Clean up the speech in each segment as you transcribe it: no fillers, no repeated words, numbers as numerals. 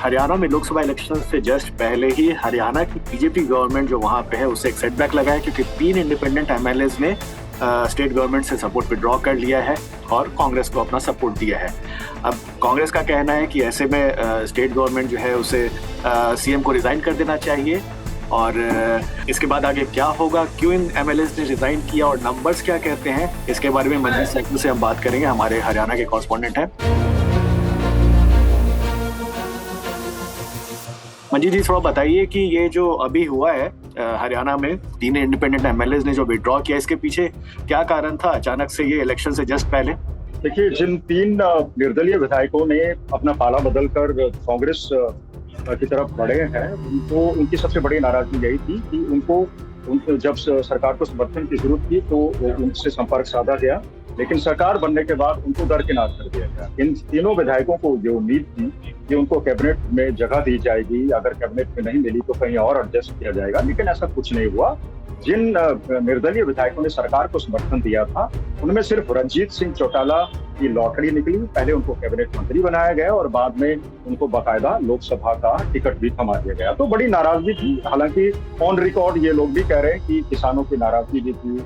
हरियाणा में लोकसभा इलेक्शन से जस्ट पहले ही हरियाणा की बीजेपी गवर्नमेंट जो वहां पे है उसे एक सेटबैक लगा है, क्योंकि 3 इंडिपेंडेंट एमएलएज ने स्टेट गवर्नमेंट से सपोर्ट विड्रॉ कर लिया है और कांग्रेस को अपना सपोर्ट दिया है। अब कांग्रेस का कहना है कि ऐसे में स्टेट गवर्नमेंट जो है उसे सीएम को रिजाइन कर देना चाहिए, और इसके बाद आगे क्या होगा, क्यों इन एमएलएज ने रिजाइन किया और नंबर्स क्या कहते हैं, इसके बारे में मंजीत सैनी से हम बात करेंगे। हमारे हरियाणा के कॉरेस्पॉन्डेंट हैं। मंजीत जी, थोड़ा बताइए कि ये जो अभी हुआ है हरियाणा में 3 इंडिपेंडेंट एमएलएज ने जो विड्रॉ किया, इसके पीछे क्या कारण था अचानक से ये इलेक्शन से जस्ट पहले? देखिए, जिन 3 निर्दलीय विधायकों ने अपना पाला बदलकर कांग्रेस की तरफ बढ़े हैं, उनको उनकी सबसे बड़ी नाराजगी यही थी कि उनको जब सरकार को समर्थन की जरूरत थी तो उनसे संपर्क साधा गया, लेकिन सरकार बनने के बाद उनको दरकिनार कर दिया गया। इन तीनों विधायकों को जो उम्मीद थी कि उनको कैबिनेट में जगह दी जाएगी, अगर कैबिनेट में नहीं मिली तो कहीं और एडजस्ट किया जाएगा, लेकिन ऐसा कुछ नहीं हुआ। जिन निर्दलीय विधायकों ने सरकार को समर्थन दिया था, उनमें सिर्फ रणजीत सिंह चौटाला की लॉटरी निकली। पहले उनको कैबिनेट मंत्री बनाया गया और बाद में उनको बाकायदा लोकसभा का टिकट भी थमा दिया गया। तो बड़ी नाराजगी थी। हालांकि ऑन रिकॉर्ड ये लोग भी कह रहे हैं कि किसानों की नाराजगी भी थी,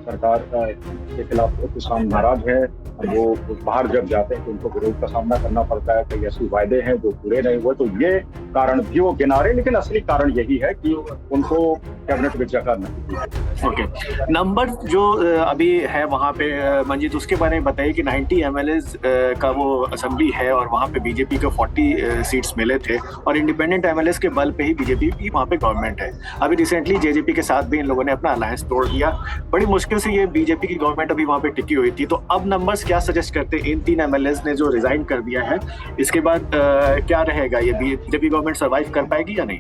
सरकार के खिलाफ किसान नाराज है, वो बाहर जब जाते हैं तो उनको विरोध का सामना करना पड़ता है, कई ऐसे वायदे हैं जो पूरे नहीं हुए, तो ये कारण भी वो गिना रहे, लेकिन असली कारण यही है कि उनको कैबिनेट में जगह नहीं दी। ओके, नंबर जो अभी है वहाँ पे मंजीत, उसके बारे में बताइए कि 90 एमएलएज का वो असेंबली है और वहाँ पे बीजेपी को 40 सीट्स मिले थे और इंडिपेंडेंट एमएलएज के बल पे ही बीजेपी की वहाँ पे गवर्नमेंट है। अभी रिसेंटली जेजेपी के साथ भी इन लोगों ने अपना अलायंस तोड़ दिया, बड़ी मुश्किल से ये बीजेपी की गवर्नमेंट अभी वहाँ पे टिकी हुई थी। तो अब नंबर्स क्या सजेस्ट करते हैं? इन 3 एमएलएज ने जो रिजाइन कर दिया है, इसके बाद क्या रहेगा? ये बीजेपी गवर्नमेंट सर्वाइव कर पाएगी या नहीं?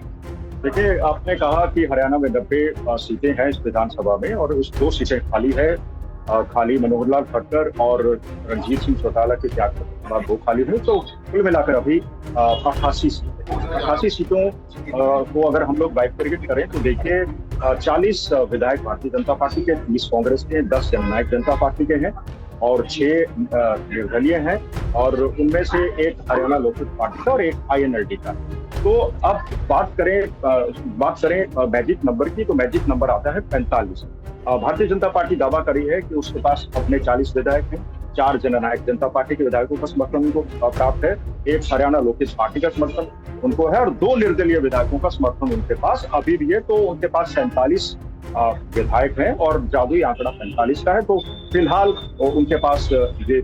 देखिए, आपने कहा कि हरियाणा में 90 सीटें हैं इस विधानसभा में और उस 2 सीटें खाली है। खाली मनोहर लाल खट्टर और रणजीत सिंह चौटाला के त्याग के बाद 2 खाली हुई, तो कुल मिलाकर अभी 88 सीटों को अगर हम लोग बाइफरकेट करें तो देखिए 40 विधायक भारतीय जनता पार्टी के, 30 कांग्रेस के, 10 जननायक जनता पार्टी के हैं और 6 निर्दलीय हैं, और उनमें से 1 हरियाणा लोकहित पार्टी का और 1 आईएनएलडी का। तो अब बात करें मैजिक नंबर की, तो मैजिक नंबर आता है 45। भारतीय जनता पार्टी दावा करी है कि उसके पास अपने 40 विधायक हैं, 4 जननायक जनता पार्टी के विधायकों का समर्थन उनको प्राप्त है, 1 हरियाणा लोकहित पार्टी का समर्थन उनको है और 2 निर्दलीय विधायकों का समर्थन उनके पास अभी भी है। तो उनके पास 47 विधायक हैं और जादुई आंकड़ा 45 का है। तो फिलहाल उनके पास ये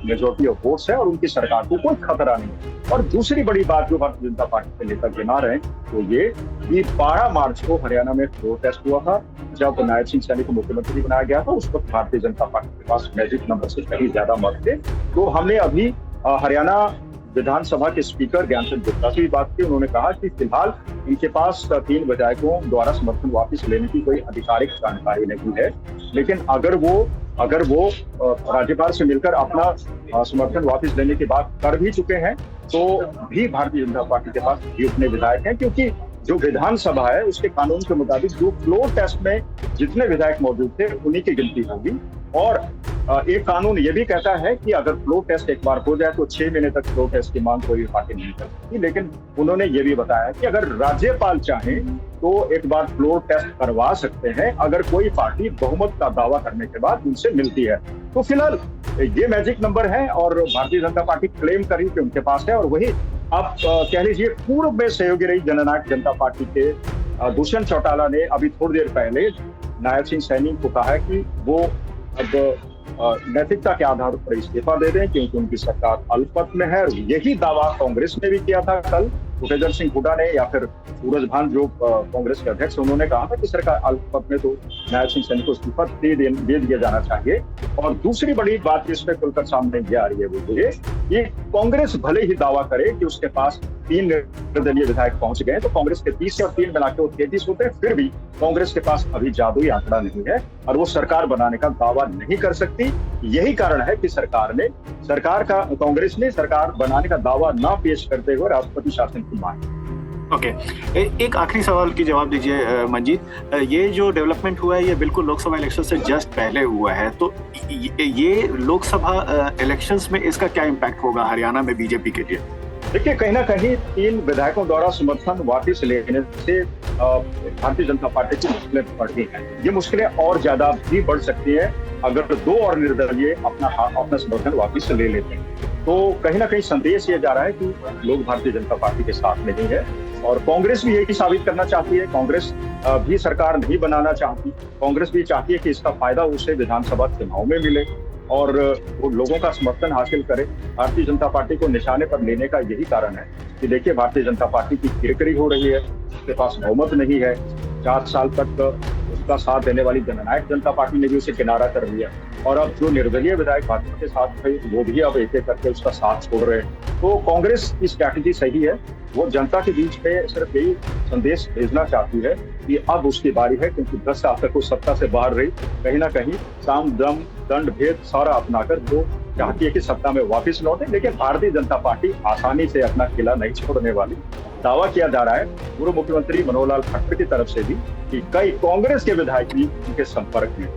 मेजोरिटी ऑफ वोट्स है और उनकी सरकार को कोई खतरा नहीं है। और दूसरी बड़ी बात जो भारतीय जनता पार्टी के नेता गिना रहे हैं तो ये कि 12 मार्च को हरियाणा में फ्लोर टेस्ट हुआ था, जब नायब सिंह सैनी को मुख्यमंत्री बनाया गया था। उस वक्त भारतीय जनता पार्टी के पास मैजिक नंबर से कहीं ज्यादा मत थे। तो हमने अभी हरियाणा विधानसभा के स्पीकर ज्ञानचंद गुप्ता से भी बात की। उन्होंने कहा कि फिलहाल इनके पास 3 विधायकों द्वारा समर्थन वापस लेने की कोई आधिकारिक जानकारी नहीं है, लेकिन अगर वो राज्यपाल से मिलकर अपना समर्थन वापस लेने की बात कर भी चुके हैं तो भी भारतीय जनता पार्टी के पास भी उतने विधायक हैं, क्योंकि जो विधानसभा है उसके कानून के मुताबिक जो फ्लोर टेस्ट में जितने विधायक मौजूद थे उन्हीं की गिनती होगी। और एक कानून ये भी कहता है कि अगर फ्लोर टेस्ट एक बार हो जाए तो 6 महीने तक फ्लोर टेस्ट की मांग कोई पार्टी नहीं कर सकती। लेकिन उन्होंने ये भी बताया कि अगर राज्यपाल चाहें तो एक बार फ्लोर टेस्ट करवा सकते हैं, अगर कोई पार्टी बहुमत का दावा करने के बाद उनसे मिलती है। तो फिलहाल ये मैजिक नंबर है और भारतीय जनता पार्टी क्लेम करी कि उनके पास है। और वही आप कह लीजिए पूर्व में सहयोगी रही जननायक जनता पार्टी के दुष्यंत चौटाला ने अभी थोड़ी देर पहले नायब सिंह सैनी को कहा है कि वो अब नैतिकता के आधार पर इस्तीफा दे दें क्योंकि उनकी सरकार अल्पमत में है। यही दावा कांग्रेस ने भी किया था कल। भूपेंद्र सिंह हुड्डा ने या फिर सूरज भान जो कांग्रेस के अध्यक्ष, उन्होंने कहा था कि सरकार अल्पमत में तो नायब सिंह सैनी को इस्तीफा दे दिया जाना चाहिए। और दूसरी बड़ी बात इस पे खुलकर सामने ये आ रही है वो ये कि कांग्रेस भले ही दावा करे कि उसके पास 3 निर्दलीय विधायक पहुंच गए, तो कांग्रेस के 30 और 3 मिलाकर वो 33 होते हैं, फिर भी कांग्रेस के पास अभी जादुई आंकड़ा नहीं है और वो सरकार बनाने का दावा नहीं कर सकती। यही कारण है कि कांग्रेस ने सरकार बनाने का दावा ना पेश करते हुए राष्ट्रपति शासन की मांग। ओके, एक आखिरी सवाल की जवाब दीजिए मंजीत। ये जो डेवलपमेंट हुआ है ये बिल्कुल लोकसभा इलेक्शन से जस्ट पहले हुआ है, तो ये लोकसभा इलेक्शंस में इसका क्या इम्पैक्ट होगा हरियाणा में बीजेपी के लिए? देखिए, कहीं ना कहीं 3 विधायकों द्वारा समर्थन वापस लेने से भारतीय जनता पार्टी की मुश्किलें बढ़ती हैं। ये मुश्किलें और ज्यादा भी बढ़ सकती है अगर 2 और निर्दलीय अपना समर्थन वापस ले लेते हैं। तो कहीं ना कहीं संदेश ये जा रहा है कि लोग भारतीय जनता पार्टी के साथ नहीं है, और कांग्रेस भी यही साबित करना चाहती है। कांग्रेस भी सरकार नहीं बनाना चाहती। कांग्रेस भी चाहती है कि इसका फायदा उसे विधानसभा चुनाव में मिले और वो लोगों का समर्थन हासिल करे। भारतीय जनता पार्टी को निशाने पर लेने का यही कारण है कि देखिए, भारतीय जनता पार्टी की किरकिरी हो रही है, उसके पास बहुमत नहीं है। 4 साल तक उसका साथ देने वाली जननायक जनता पार्टी ने भी उसे किनारा कर लिया, और अब जो निर्दलीय विधायक भाजपा के साथ थे वो भी अब एक एक करके उसका साथ छोड़ रहे हैं। तो कांग्रेस की स्ट्रैटेजी सही है। वो जनता के बीच में सिर्फ यही संदेश भेजना चाहती है कि अब उसकी बारी है, क्योंकि 10 साल तक वो सत्ता से बाहर रही। कहीं ना कहीं साम दम दंड भेद सारा अपनाकर वो चाहती है कि सत्ता में वापस लौटे। लेकिन भारतीय जनता पार्टी आसानी से अपना किला नहीं छोड़ने वाली। दावा किया जा रहा है पूर्व मुख्यमंत्री मनोहर लाल खट्टर की तरफ से भी कि कई कांग्रेस के विधायक भी उनके संपर्क में।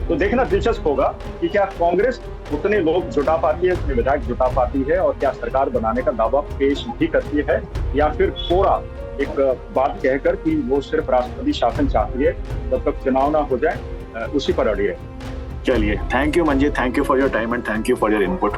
तो देखना दिलचस्प होगा कि क्या कांग्रेस उतने लोग जुटा पाती है, उतने विधायक जुटा पाती है, और क्या सरकार बनाने का दावा पेश भी करती है, या फिर कोरा एक बात कहकर कि वो सिर्फ राष्ट्रपति शासन चाहती है, जब तक चुनाव ना हो जाए उसी पर अड़ी है। चलिए, thank you Manjeet, thank you for your time and thank you for your input.